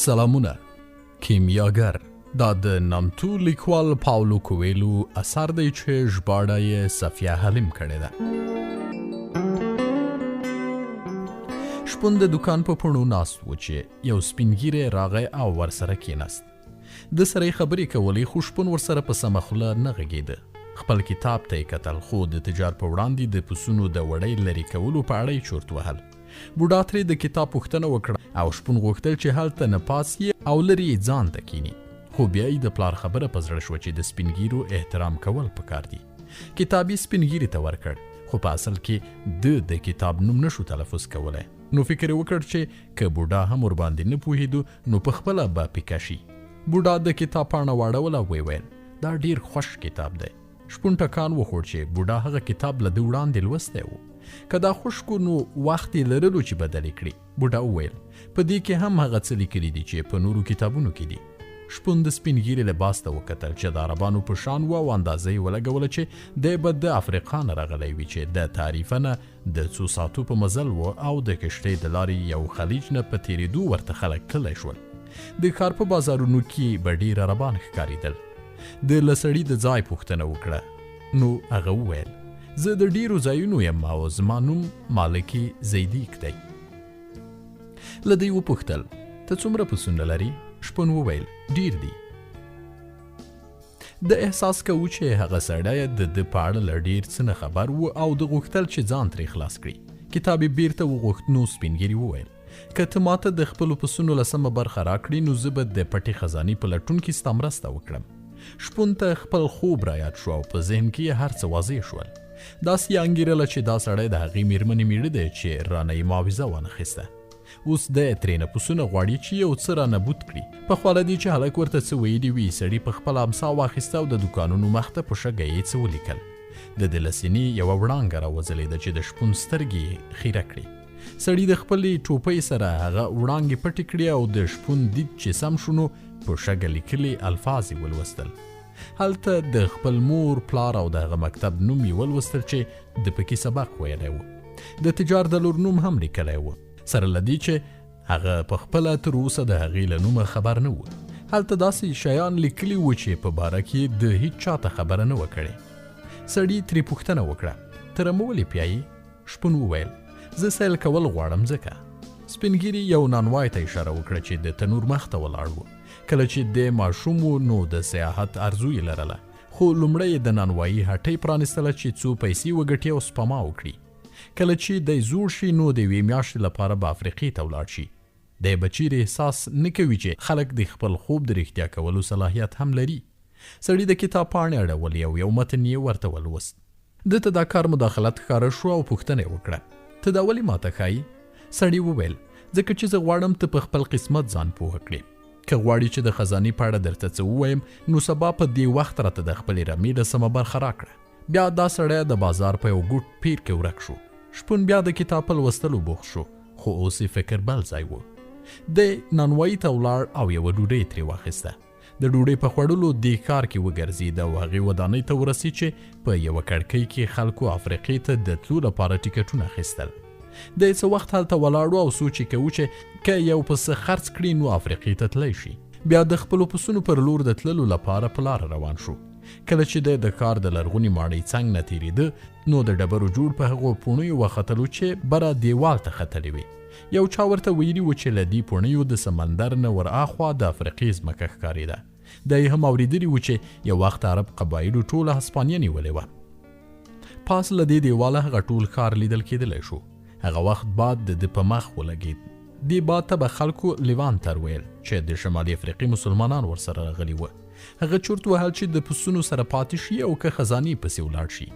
سلامونه. کیمياګر دا د نامتو ليکوال پاولو کويلو اثر دی چې ژباړه یې صفيه حليم کړې ده. شپون د دکان په پڼو ناست و چې یو سپینګیری راغی او ورسره کېناست. د سره خبرې کولې خو شپون ورسره په سمه خوله نه غږېده. خپل کتاب ته یې کتل خو د تجار په وړاندې د پسونو د وړۍ لرې کولو په اړه یې چورت وهل. بوډا ترې د کتاب پوښتنه وکړه او شپون غوښتل چې هلته نه پاسي او لرې یې ځان ته کیني. خو بیا یې د پلار خبره په زړه شوه چې د سپینګیرو احترام کول پکار دي. کتاب یې سپینګیري ته ورکړ خو په اصل کې د کتاب نوم نشو تلفظ کولی. نو فکر وکړ چې که بوډا هم ورباندې نه پوهېدو نو په خپله به پیکه شي. بوډا د کتاب پاڼه واړوله او ویل دا ډیر خوش کتاب دی. شپون ټکان وخوړ چې بوډا هغه کتاب له ده وړاندې لوستی و. که دا خوشکو نو وخت یې لرلو چې بدل یې کړي. بوډا وویل په دې کې هم هغه څه لیکلي دي چې په نورو کتابونو کې دي. شپون د سپینګیري لباس ته وکتل چې د عربانو په شان و او اندازه یې ولګوله چې دی به د افریقا نه راغلی وي چې د تعریفه نه د څو ساعتو په مزل و او د کشتۍ د لارې یو خلیج نه په تېرېدو ورته خلک تللی شول. د ښار په بازارونو کې به ډېر عربان ښکارېدل. د له سړي د ځای پوښتنه وکړه نو هغه وویل زه د ډیرو ځایونو یم او زما نوم مالکي زیدیک دی. له دوی وپوښتل ته څومره پسونه لري؟ شپون وویل ډیر دي. د احساس کوو چې هغه سړی د ده په اړه له ډیر څه نه خبر و او د غوښتل چې ځان ترې خلاص کړي. کتاب یې بیرته وغوښت نو سپینګیري وویل که ته ماته د خپلو پسونو لسمه برخه راکړي نو زه به د پټې خزانې په لټون کې ستا مرسته وکړم. شپون ته خپل خوب رایاد شو او په ذهن کې یې هر څه واضح شول. داسې یې انګېرله چې دا سړی د هغې میرمنې میړه دی چې رانه یې معاوضه وانخیسته. اوس دی ترېنه پسونه غواړي چې یو څه رانه بوت کړي. پخوا له دې چې هلک ورته څه ویلي وي سړي په خپله امسا واخیسته او د دوکانونو مخ ته په شګه یې څه ولیکل. د ده له سینې یوه وړانګه راوځلېده چې د شپون سترګې یې خیره کړې. سړي د خپلې ټوپۍ سره هغه وړانګې پټې کړې او د شپون دید چې سم شو نو په شګه لیکلي الفاظ یې ولوستل. هلته د خپل مور پلار او د هغه مکتب نوم یې ولوستل چې د پکې سبق ویلی و. د تجار د لور نوم هم لیکلی و سره له دې چې هغه په خپله تر اوسه د هغې له نومه خبر نه و. هلته داسې شیان لیکلي و چې په باره کې د هیڅ چا ته خبره نه وه کړې. سړي ترې پوښتنه وکړه ته رمه ولې پیایي؟ شپون وویل زه سیل کول غواړم ځکه. سپینګیري یو نانوای ته اشاره وکړه چې د تنور مخ ته ولاړ و. کله چې د ماشوم و نو د سیاحت ارزو یې لرله خو لومړی یې د نانوایي هټۍ پرانیستله چې څو پیسې وګټي او سپما وکړي. کله چې دی زوړ شي نو د یوې میاشتې لپاره به افریقې ته ولاړ شي. دی به چیرې احساس نه کوي چې خلک د خپل خوب د رښتیا کولو صلاحیت هم لري. سړي د کتاب پاڼې اړولې او یو متن یې ورته ولوست. ده ته دا کار مداخلت ښکاره شو او پوښتنه یې وکړه ته دا ولې ماته ښایي؟ سړي وویل ځکه چې زه غواړم ته په خپل قسمت ځان پوهه کړې. که غواړي چې د خزانې په اړه درته څه ووایم نو سبا په دې وخت راته د خپلې رمې لسمه برخه راکړه. بیا دا سړی د بازار په یو ګوټ پیر کې ورک شو. شپون بیا د کتاب په لوستلو بوخت شو خو اوس یې فکر بل ځای و. دی نانوایي ته ولاړ او یوه ډوډۍ ترې واخیسته. د ډوډۍ په خوړلو دې کار کې وګرځېد او هغې ودانۍ ته ورسېد چې په یوه کړکۍ کې خلکو افریقې ته د تلو لپاره ټیکټونه اخیستل. د څه وخت هلته ولاړو او سوچ یې کوو چې که یو پسه خرڅ کړي نو افریقې ته تلی شي. بیا د خپلو پسونو پر لور د تللو لپاره په لاره روان شو. کله چې دی د کار د لرغونې ماڼۍ څنګ نه تېرېده نو د ډبرو جوړ په هغو پوڼیو وختلو چې بره دیوال ته ختلې وې. یو چا ورته ویلي و چې له دې پوڼیو د سمندر نه ور اخوا د افریقې ځمکه ښکارېده. دی هم اورېدلي و چې یو وخت عرب قبایلو ټوله هسپانیه نیولې وه. پاس له دې دیواله هغه ټول ښار لیدل کېدلی شو. هغه وخت باد د ده په مخ ولګېد. دې باد ته به خلکو لیوانتر ویل چې د شمالي افریقې مسلمانان ورسره راغلي وه. هغه چورت وهل چې د پسونو سره پاتې شي او که خزانې پسې ولاړ شي.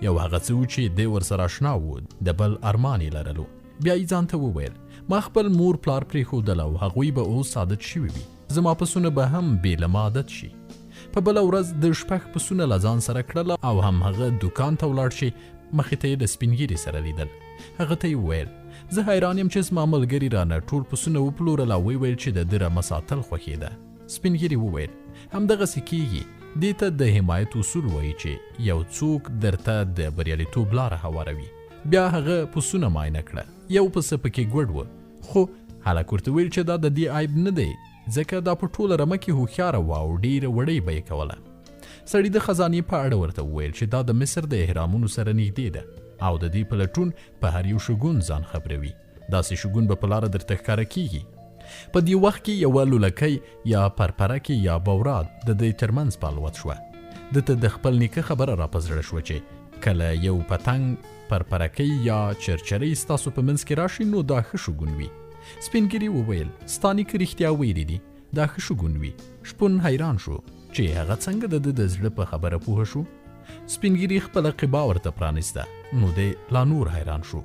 یو هغه څه و چې دی ورسره اشنا و د بل ارمان یې لرلو. بیا یې ځان ته وویل ما خپل مور پلار پرېښودل او هغوی به اوس عادت شوي وي. زما پسونه به هم بې له ما عادت شي. په بله ورځ د شپږ پسونه له ځان سره کړل او هم هغه دوکان ته ولاړ شي. مخې ته یې د سپینګیري سره لیدل. هغه ته یې وویل زه حیران یم چې زما ملګري رانه ټول پسونه وپلورل او ویل چې د ده رمه ساتل خوښېده. سپینګیري وویل همدغسې کېږي. دې ته د حمایت اصول وایي چې یو څوک درته د بریالیتوب لاره هواروي. بیا هغه پسونه معاینه کړه. یو پسه پکې ګوډ و خو هلک ورته ویل چې دا د دې عیب نه دی ځکه دا په ټوله رمه کې هوښیاره وه او ډېره وړۍ به یې کوله. سړي د خزانې په اړه ورته وویل چې دا د مصر د اهرامونو سره نږدې ده او د دې په لټون په هر یو شګون ځان خبروي. داسې شګون به په لاره درته ښکاره کیږي. په دې وخت کې یوه لولکۍ یا پرپرکې یا بوراد د دې ترمنځ پالوت شوه. دته د خپل نیکه خبره را په زړه شوه چې کله یو پتنګ پرپرکۍ یا چرچرۍ ستاسو په منځ کې راشي نو دا ښه شګون وي. سپین ږیري وویل ستا نیکه رښتیا ویلي دي، دا ښه شګون وي. شپون حیران شو چې هغه څنګه د زړه په خبره پوه شو. سپین ږیري خپله قبا ورته پرانیسته نو دی لا نور حیران شو.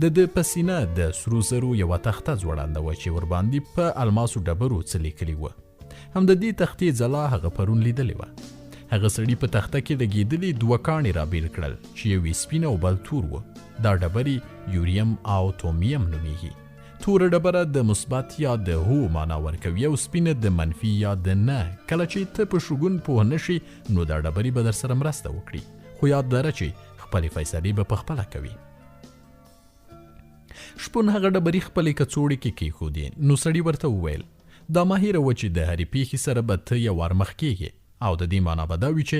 د په سینه د سرو زرو یوه تخته ځوړنده وه چې ورباندې په الماسو ډبرو څه لیکلي وه. هم د دې تختې ځلا هغه پرون لیدلې وه. هغه سړي په تخته کې لګېدلي دوه کاڼي رابېل کړل چې یو یې سپین او بل تور وه. دا ډبرې یوریم او تومیم نومیږي. توره ډبره د مثبت یا د هو معنا ورکوي او سپینه د منفي یا د نه. کله چې ته په شګون پوه نه شي نو دا ډبرې به در سره مرسته وکړي، خو یاد لره چې خپلې فیصلې به پخپله کوي. شپون هغه ډبرې خپلې کڅوړې کې کېښودې نو سړي ورته وویل دا مه هېروه چې د هرې پیښې سره به ته یو وار مخ کېږې او د دې معنا به دا وي چې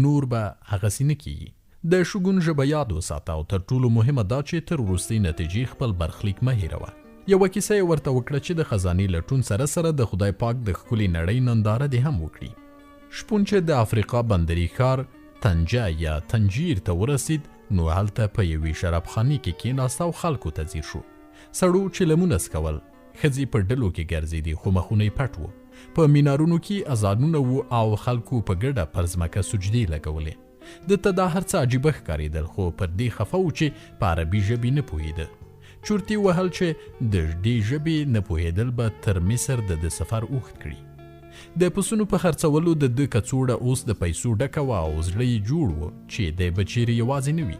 نور به هغسې نه کېږي. د شګون ژبه یاد وساته او تر ټولو مهمه دا چې تر وروستۍ نتیجې خپل برخلیک مه هېروه. یوه کیسه یې ورته وکړه چې د خزانې لټون سره سره د خدای پاک د ښکلې نړۍ ننداره دې هم وکړي. شپون چې د افریقا بندري ښار طنجه یا تنجیر ته ورسید نو هلته په یوې شرابخانې کې کېناست او خلکو ته ځیر شو. سړو چلمونه څکول، ښځې په ډلو کې ګرځېدې خو مخونه یې پټ وو. په مینارونو کې اذانونه وو او خلکو په ګډه پر ځمکه سجدې لګولې. دته دا هر څه عجیبه ښکارېدل خو پر دې خفه و چې په عربي ژبې نه پوهېده. چورتي وهل چې د دې ژبې نه پوهېدل به تر مصر د سفر اوږد کړي. د پسونو په خرڅولو د ده کڅوړه اوس د پیسو ډکه وه او زړه یې جوړ و چې دی به چیرې یوازې نه وي.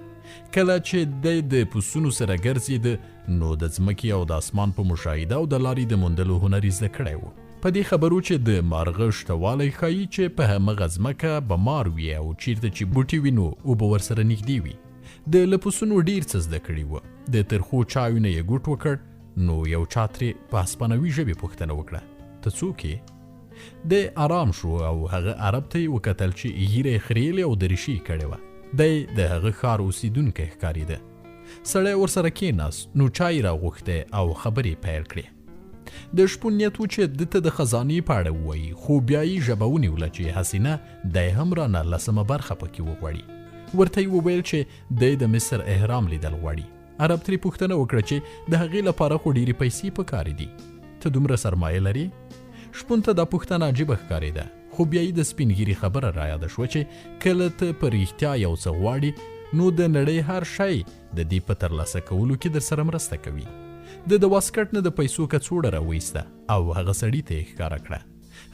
کله چې دی د پسونو سره ګرځېده نو د ځمکې او د اسمان په مشاهده او د لارې د موندلو هنري زده کړی و. په دې خبرو چې د مارغه شتوالی ښایي چې په همغه ځمکه به مار وي او چیرته چې بوټي وي نو اوبه ورسره نږدې وي. د له پسونو ډېر څه زده کړي وه. د ترخو چایو نه یې ګوټ وکړ نو یو چا ترې په هسپانوي ژبې پوښتنه وکړه ته څوک یې؟ دی آرام شو او هغه عرب ته یې وکتل چې ږیره یې خریلې او دریشي یې کړې وه. دی د هغه ښار اوسېدونکی ښکارېده. سړی ورسره کېناست نو چای راغوښتی او خبرې پیل کړې. د شپون نیت و چې ده ته د خزانې په اړه ووایي خو بیا یې ژبه ونیوله چې هسې دی هم رانه لسمه برخه پکې وغواړي. ورته یې وویل چې دی د مصر اهرام لیدل غواړي. عرب ترې پوښتنه وکړه چې د هغې لپاره خو ډېرې پیسې پکار دي، ته دومره سرمایه لرې؟ شپون ته دا پوښتنه عجیبه ښکارېده خو بیا یې د سپین ږیري خبره رایاده شوه چې کله ته په رښتیا یو څه غواړي نو د نړۍ هر شی د دې په ترلاسه کولو کې در سره مرسته کوي. د واسکټ نه د پیسو کڅوړه راویسته او هغه سړي ته یې ښکاره کړه.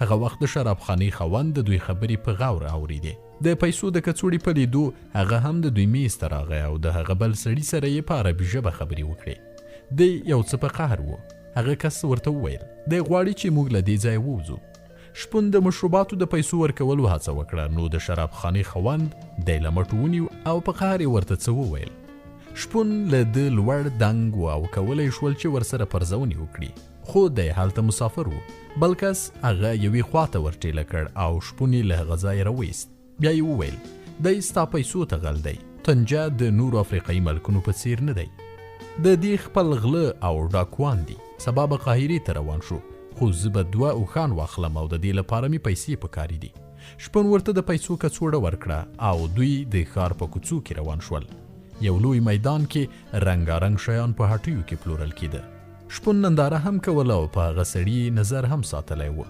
هغه وخت د شرابخانې خاوند د دوی خبرې په غور اورېدې. د پیسو د کڅوړې په لیدو هغه هم د دوی میز ته راغی او د هغه بل سړي سره یې په عربي ژبه خبرې وکړې. دی یو څه په قهر و. هغه کس ورته وویل دی غواړي چې موږ له دې ځایه ووځو. شپون د مشروباتو د پیسو ورکولو هڅه وکړه نو د شرابخانې خاوند دی له مټو ونیو او په قهر یې ورته څه وویل. شپون له ده لوړ دنګ و او کولی شول چې ورسره پرزونې وکړي خو دی هلته مسافر و. بل کس هغه یوې خواته ورټېله کړ او شپون یې له هغه ځایه راویست. بیا یې وویل دی ستا پیسو ته غل دی. طنجه د نورو افریقایي ملکونو په څیر نه دی. د دې خپل غله او ډاکوان دي. سبا به قاهرې ته روان شو خو زه به 2 اوښان واخلم او د دې لپاره مې پیسې پکاري دي. شپون ورته د پیسو کڅوړه ورکړه او دوی د ښار په کوڅو کې روان شول. یو لوی میدان کې رنګارنګ شیان په هټیو کې پلورل کېده. شپون ننداره هم کوله او په هغه سړي نظر هم ساتلی و.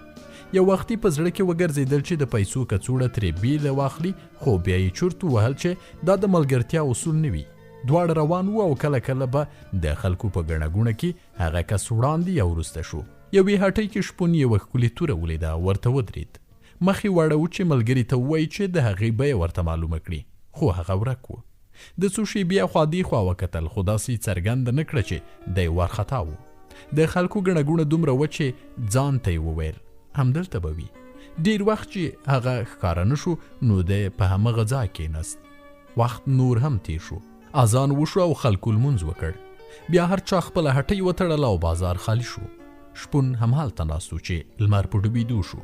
یو وختي په زړه کې وګرځېدل چې د پیسو کڅوړه ترې بیله واخلي خو بیا یې چورت ووهل چې دا د ملګرتیا اصول نه وي. دواړه روان وو او کله کله به د خلکو په ګڼه ګوڼه کې هغه کس وړاندې یا وروسته شو. یوې هټۍ کې شپون یوه ښکلې توره ولیده ورته ودرېد. مخ یې واړه و چې ملګري ته ووایي چې د هغې بیه ورته معلومه کړي خو هغه ورک و. د څو شېبې خوا دې خوا وکتل خو داسې څرګنده نه کړه چې دی وارخطا و. د خلکو ګڼه ګوڼه دومره وه چې ځان ته یې وویل همدلته به وي. ډېر وخت چې هغه ښکاره نه شو نو دی په همغه ځای کېناست. وخت نور هم تیر شو. اذان وشو او خلکو لمونځ وکړ. بیا هر چا خپله هټۍ وتړله او بازار خالي شو. شپون همهالته ناست و چې لمر په ډوبېدو شو.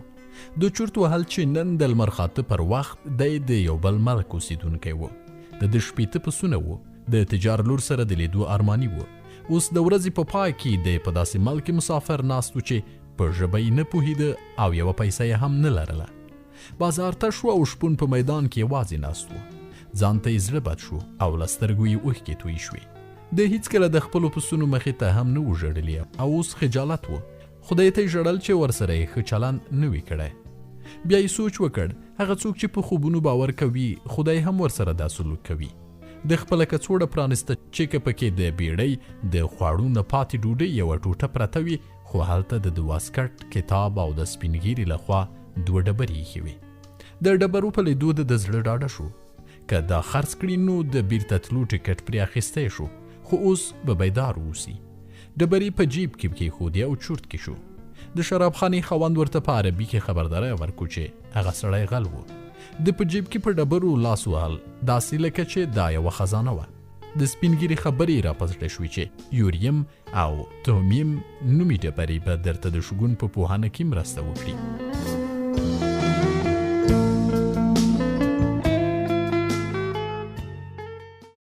د چورت وهل چې نن د لمر خاته پر وخت دی د یو بل ملک اوسېدونکی و. د شپېته پسونه و. د تجار لور سره د لیدو ارماني و. اوس د ورځې په پای کې د په داسې ملک مسافر ناست و چې په ژبه یې نه پوهېده او یوه پیسه یې هم نه لرله. بازار تش و او شپون په میدان کې یوازې ناست و. ځان ته یې زړه بد شو او له سترګو یې اوښکې تویې شوې. د هېڅکله د خپلو پسونو مخې ته هم نه و ژړلي او اوس خجالت و. خدای ته یې ژړل چې ورسره یې ښه چلند نه وي کړی. بیا یې سوچ وکړ هغه څوک چې په خوبونو باور کوي خدای هم ورسره دا سلوک کوي. د خپله کڅوړه پرانسته چې که پکې د بیړۍ د خواړو نه پاتې ډوډۍ یوه ټوټه پرته وي، خو هلته د واسکټ، کتاب او د سپین ږیري لخوا 2 ډبرې ایښې وې. د ډبرو په لیدو د زړه ډاډه شو. که دا خرڅ کړي نو د بیرته تلو ټکټ پرې اخیستی شو، خو اوس به بیدار اوسي. ډبرې په جیب کې کېښودې او چورت کې شو. د شرابخانې خاوند ورته په عربي کې خبرداری ورکړو چې هغه سړی غل و. د په جیب کې په ډبرو لاس وهل داسې لکه چې دا یوه خزانه وه. د سپین ږیري خبرې را په زړه شوې چې یوریم او تومیم نومي ډبرې به درته د شګون په پوهنه کې مرسته وکړي.